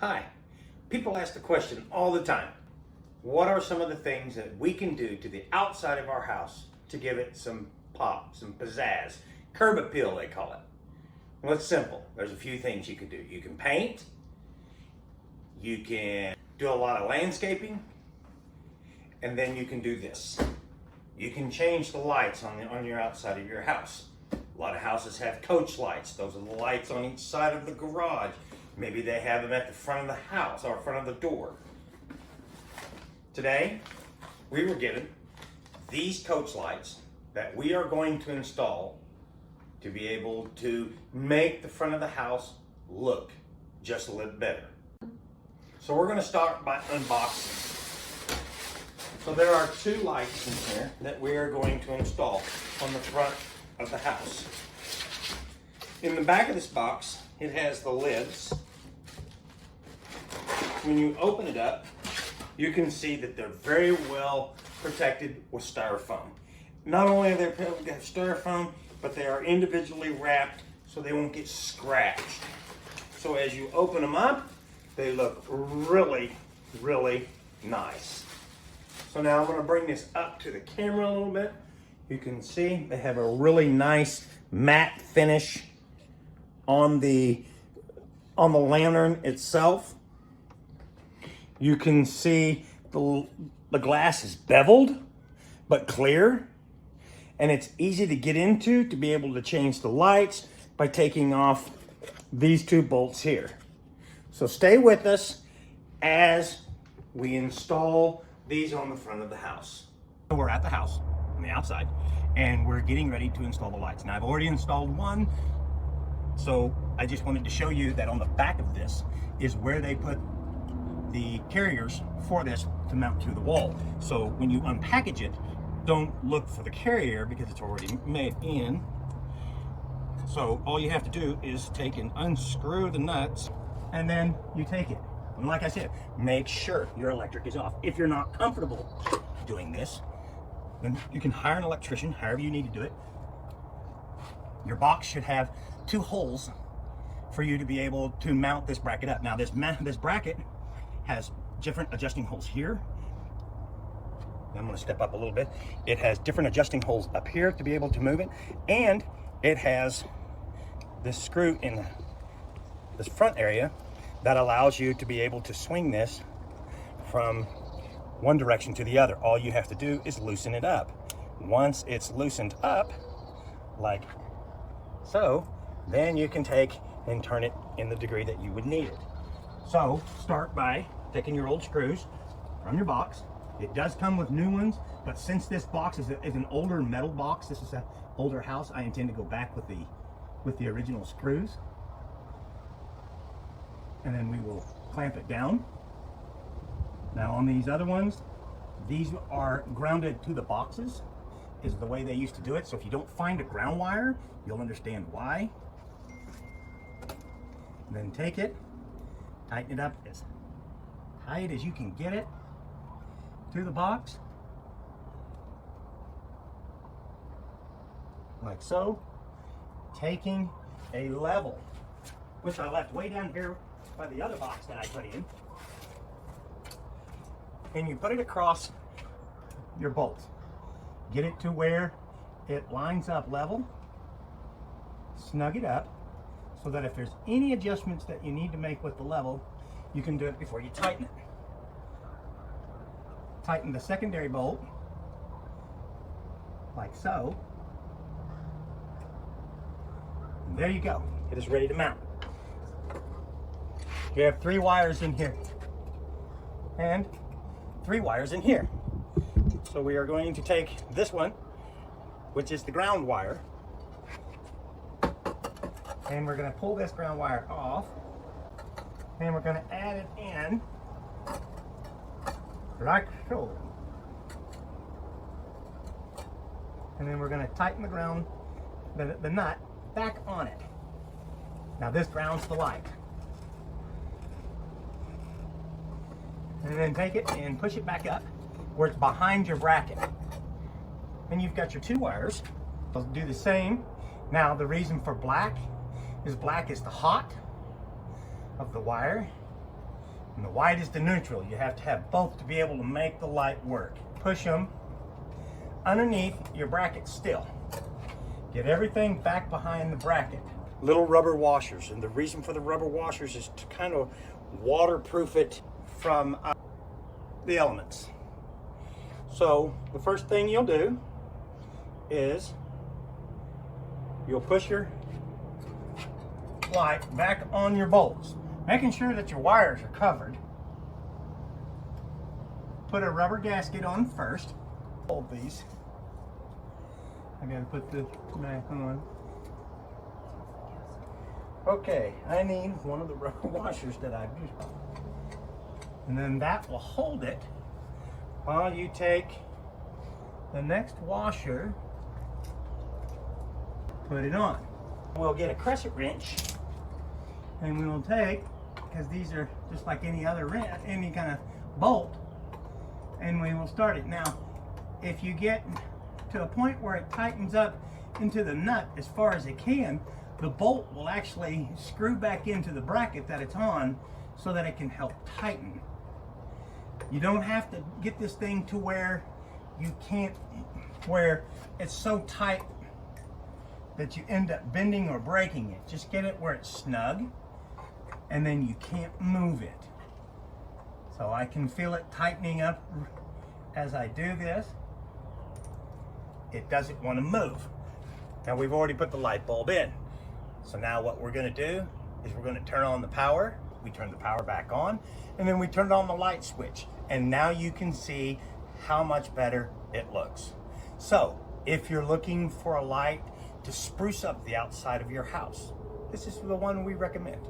Hi. People ask the question all the time, what are some of the things that we can do to the outside of our house to give it some pop, some pizzazz, curb appeal they call it? Well, it's simple. There's a few things you can do. You can paint, you can do a lot of landscaping, and then you can do this. You can change the lights on your outside of your house. A lot of houses have coach lights. Those are the lights on each side of the garage. Maybe they have them at the front of the house or front of the door. Today, we were given these coach lights that we are going to install to be able to make the front of the house look just a little better. So we're going to start by unboxing. So there are two lights in here that we are going to install on the front of the house. In the back of this box, it has the lids. When you open it up, you can see that they're very well protected with styrofoam. Not only are they styrofoam, but they are individually wrapped so they won't get scratched. So as you open them up, they look really, really nice. So now I'm going to bring this up to the camera a little bit. You can see they have a really nice matte finish on the lantern itself. You can see the glass is beveled but clear, and it's easy to get into to be able to change the lights by taking off these two bolts here. So stay with us as we install these on the front of the house. So we're at the house on the outside and we're getting ready to install the lights. Now I've already installed one, so I just wanted to show you that on the back of this is where they put the carriers for this to mount to the wall. So when you unpackage it, don't look for the carrier because it's already made in. So all you have to do is take and unscrew the nuts, and then you take it. And like I said, make sure your electric is off. If you're not comfortable doing this, then you can hire an electrician, however you need to do it. Your box should have two holes for you to be able to mount this bracket up. Now this bracket has different adjusting holes here. I'm going to step up a little bit. It has different adjusting holes up here to be able to move it, and it has this screw in this front area that allows you to be able to swing this from one direction to the other. All you have to do is loosen it up. Once it's loosened up, like so, then you can take and turn it in the degree that you would need it. So start by taking your old screws from your box. It does come with new ones, but since this box is an older metal box, this is an older house, I intend to go back with the original screws. And then we will clamp it down. Now on these other ones, these are grounded to the boxes, is the way they used to do it. So if you don't find a ground wire, you'll understand why. And then take it, tighten it up as tight as you can get it to the box, like so. Taking a level, which I left way down here by the other box that I put in, and you put it across your bolt. Get it to where it lines up level, snug it up, so that if there's any adjustments that you need to make with the level, you can do it before you tighten it. Tighten the secondary bolt, like so. And there you go. It is ready to mount. You have 3 wires in here and 3 wires in here. So we are going to take this one, which is the ground wire, and we're going to pull this ground wire off, and we're going to add it in like so. And then we're going to tighten the nut back on it. Now this grounds the light. And then take it and push it back up where it's behind your bracket. And you've got your 2 wires. I'll do the same. Now the reason for black is the hot of the wire. And the white is the neutral. You have to have both to be able to make the light work. Push them underneath your bracket still. Get everything back behind the bracket. Little rubber washers, and the reason for the rubber washers is to kind of waterproof it from the elements. So the first thing you'll do is you'll push your light back on your bolts, making sure that your wires are covered. Put a rubber gasket on first. Hold these. I gotta put this back on. Okay, I need one of the rubber washers that I've used. And then that will hold it while you take the next washer, put it on. We'll get a crescent wrench and we will take, because these are just like any other wrench, any kind of bolt, and we will start it. Now, if you get to a point where it tightens up into the nut as far as it can, the bolt will actually screw back into the bracket that it's on so that it can help tighten. You don't have to get this thing to where you can't, where it's so tight that you end up bending or breaking it. Just get it where it's snug and then you can't move it. So I can feel it tightening up as I do this. It doesn't want to move. Now we've already put the light bulb in. So now what we're going to do is we're going to turn on the power. We turn the power back on, and then we turn on the light switch. And now you can see how much better it looks. So if you're looking for a light to spruce up the outside of your house, this is the one we recommend.